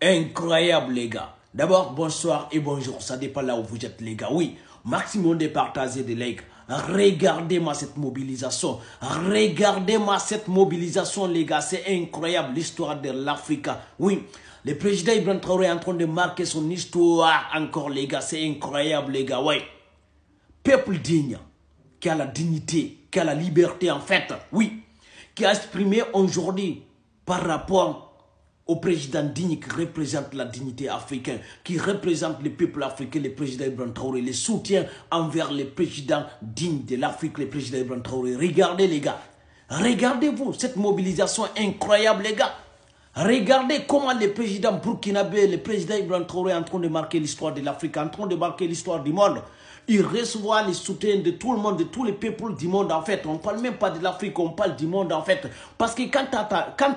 Incroyable les gars. D'abord, bonsoir et bonjour. Ça dépend là où vous êtes les gars. Oui, maximum de partager des likes. Regardez-moi cette mobilisation. Regardez-moi cette mobilisation les gars. C'est incroyable l'histoire de l'Afrique. Oui, le président Ibrahim Traoré est en train de marquer son histoire encore les gars. C'est incroyable les gars. Oui, peuple digne, qui a la dignité, qui a la liberté en fait. Oui, qui a exprimé aujourd'hui par rapport au président digne qui représente la dignité africaine, qui représente le peuple africain, le président Ibrahim Traoré, le soutien envers le président digne de l'Afrique, le président Ibrahim Traoré. Regardez les gars, regardez-vous cette mobilisation incroyable les gars. Regardez comment le président burkinabé, le président Ibrahim Traoré est en train de marquer l'histoire de l'Afrique, en train de marquer l'histoire du monde. Il reçoit le soutien de tout le monde, de tous les peuples du monde en fait. On ne parle même pas de l'Afrique, on parle du monde en fait. Parce que quand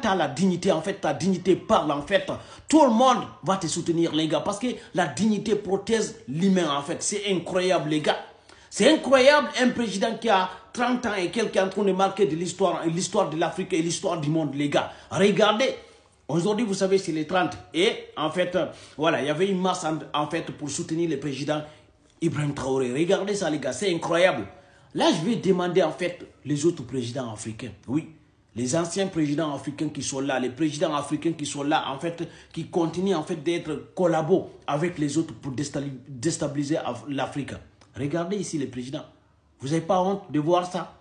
tu as la dignité en fait, ta dignité parle en fait. Tout le monde va te soutenir les gars. Parce que la dignité protège l'humain en fait. C'est incroyable les gars. C'est incroyable un président qui a 30 ans et quelqu'un en train de marquer de l'histoire de l'Afrique et l'histoire du monde les gars. Regardez. Aujourd'hui, vous savez, c'est les 30. Et en fait, voilà, il y avait une masse en fait pour soutenir le président Ibrahim Traoré. Regardez ça, les gars, c'est incroyable. Là, je vais demander en fait les autres présidents africains. Oui, les anciens présidents africains qui sont là, les présidents africains qui sont là, en fait, qui continuent en fait d'être collabos avec les autres pour déstabiliser l'Afrique. Regardez ici les présidents. Vous n'avez pas honte de voir ça?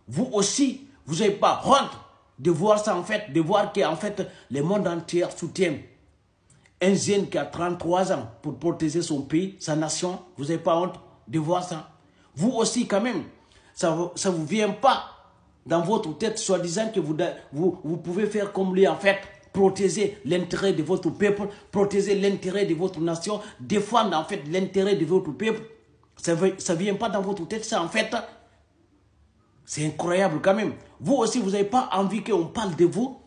Vous aussi, vous n'avez pas honte de voir ça en fait, de voir que en fait, le monde entier soutient un jeune qui a 33 ans pour protéger son pays, sa nation. Vous n'avez pas honte de voir ça? Vous aussi quand même, ça vous vient pas dans votre tête, soi-disant que vous pouvez faire comme lui en fait, protéger l'intérêt de votre peuple, protéger l'intérêt de votre nation, défendre en fait l'intérêt de votre peuple. Ça ne vient pas dans votre tête ça en fait. C'est incroyable quand même. Vous aussi, vous n'avez pas envie qu'on parle de vous.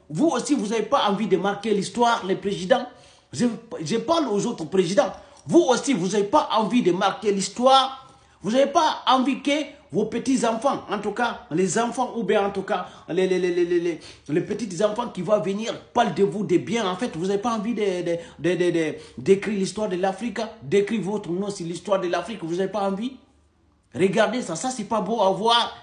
Vous aussi, vous n'avez pas envie de marquer l'histoire, les présidents. Je parle aux autres présidents. Vous aussi, vous n'avez pas envie de marquer l'histoire. Vous n'avez pas envie que vos petits-enfants, en tout cas, les enfants ou bien en tout cas, les petits-enfants qui vont venir parlent de vous, de bien. En fait, vous n'avez pas envie d'écrire l'histoire de l'Afrique, d'écrire votre nom sur l'histoire de l'Afrique. Vous n'avez pas envie? Regardez ça, c'est pas beau à voir.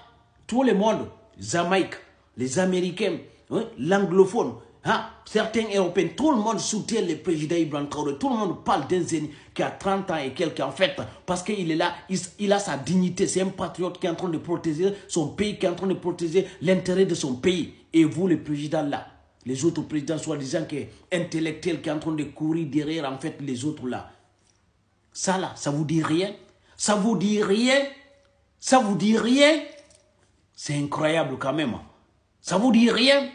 Tout le monde, Jamaïque, les Américains, hein, l'anglophone, hein, certains Européens, tout le monde soutient le président Ibrahim Traoré. Tout le monde parle d'un jeune qui a 30 ans et quelques en fait, parce qu'il est là, il a sa dignité. C'est un patriote qui est en train de protéger son pays, qui est en train de protéger l'intérêt de son pays. Et vous, le président là, les autres présidents soi-disant intellectuels qui est en train de courir derrière en fait les autres là. Ça là, ça vous dit rien? Ça vous dit rien? Ça vous dit rien? C'est incroyable quand même. Ça vous dit rien?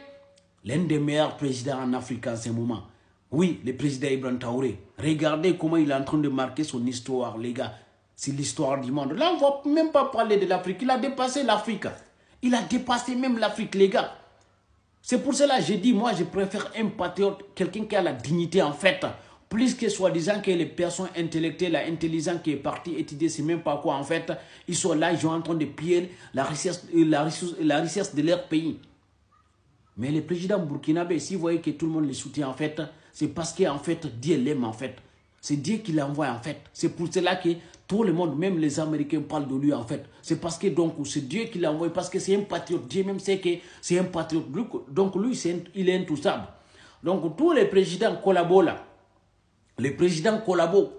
L'un des meilleurs présidents en Afrique en ce moment. Oui, le président Ibrahim Traoré. Regardez comment il est en train de marquer son histoire, les gars. C'est l'histoire du monde. Là, on ne va même pas parler de l'Afrique. Il a dépassé l'Afrique. Il a dépassé même l'Afrique, les gars. C'est pour cela que j'ai dit, moi, je préfère un patriote, quelqu'un qui a la dignité en fait. Plus que soi-disant que les personnes intellectuelles, intelligentes qui est parti étudier, c'est même pas quoi en fait. Ils sont là, ils sont en train de piller la richesse de leur pays. Mais le président burkinabé, si vous voyez que tout le monde les soutient en fait, c'est parce qu'en fait, Dieu l'aime en fait. C'est Dieu qui l'envoie en fait. C'est pour cela que tout le monde, même les Américains parlent de lui en fait. C'est parce que donc c'est Dieu qui l'a envoyé, parce que c'est un patriote. Dieu même sait que c'est un patriote. Donc lui, il est intouchable. Donc tous les présidents collaborent là. Les présidents collaborent,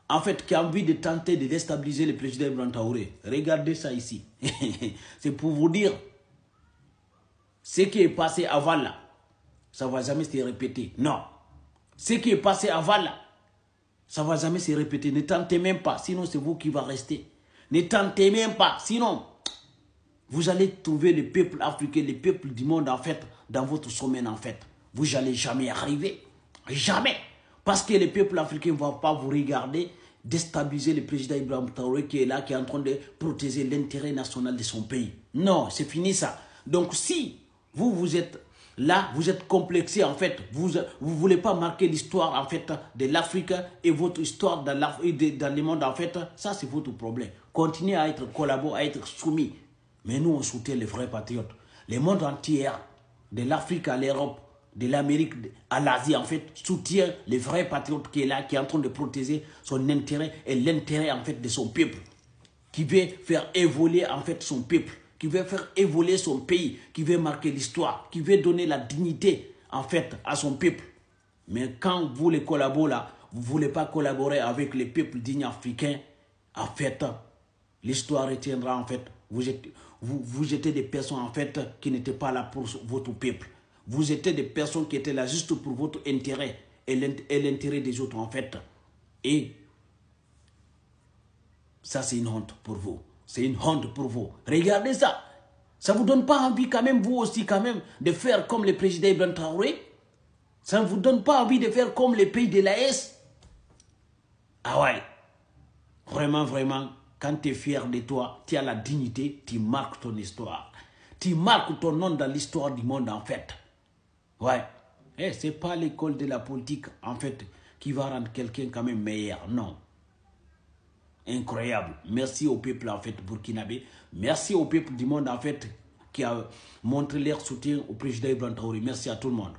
en fait, qui ont envie de tenter de déstabiliser le président Ibrahim Traoré. Regardez ça ici. C'est pour vous dire, ce qui est passé avant là, ça ne va jamais se répéter. Non. Ce qui est passé avant là, ça ne va jamais se répéter. Ne tentez même pas, sinon c'est vous qui va rester. Ne tentez même pas, sinon vous allez trouver le peuple africain, le peuple du monde en fait, dans votre sommet en fait. Vous n'allez jamais arriver. Jamais. Parce que le peuple africain ne va pas vous regarder déstabiliser le président Ibrahim Traoré qui est là, qui est en train de protéger l'intérêt national de son pays. Non, c'est fini ça. Donc si vous êtes là, vous êtes complexé en fait, vous ne voulez pas marquer l'histoire en fait de l'Afrique et votre histoire dans le monde en fait, ça c'est votre problème. Continuez à être collabo, à être soumis. Mais nous on soutient les vrais patriotes. Le monde entier, de l'Afrique à l'Europe, de l'Amérique à l'Asie, en fait, soutient les vrais patriotes qui est là, qui est en train de protéger son intérêt et l'intérêt, en fait, de son peuple, qui veut faire évoluer, en fait, son peuple, qui veut faire évoluer son pays, qui veut marquer l'histoire, qui veut donner la dignité, en fait, à son peuple. Mais quand vous les collaborez là, vous ne voulez pas collaborer avec les peuples dignes africains, en fait, l'histoire retiendra, en fait, vous étiez des personnes, en fait, qui n'étaient pas là pour votre peuple. Vous étiez des personnes qui étaient là juste pour votre intérêt et l'intérêt des autres, en fait. Et ça, c'est une honte pour vous. C'est une honte pour vous. Regardez ça. Ça ne vous donne pas envie, quand même, vous aussi, quand même, de faire comme le président Ibrahim Traoré? Ça ne vous donne pas envie de faire comme les pays de l'AS? Ah ouais. Vraiment, vraiment, quand tu es fier de toi, tu as la dignité, tu marques ton histoire. Tu marques ton nom dans l'histoire du monde, en fait. Ouais. Et ce n'est pas l'école de la politique, en fait, qui va rendre quelqu'un quand même meilleur. Non. Incroyable. Merci au peuple, en fait, burkinabé. Merci au peuple du monde, en fait, qui a montré leur soutien au président Ibrahim Traoré. Merci à tout le monde.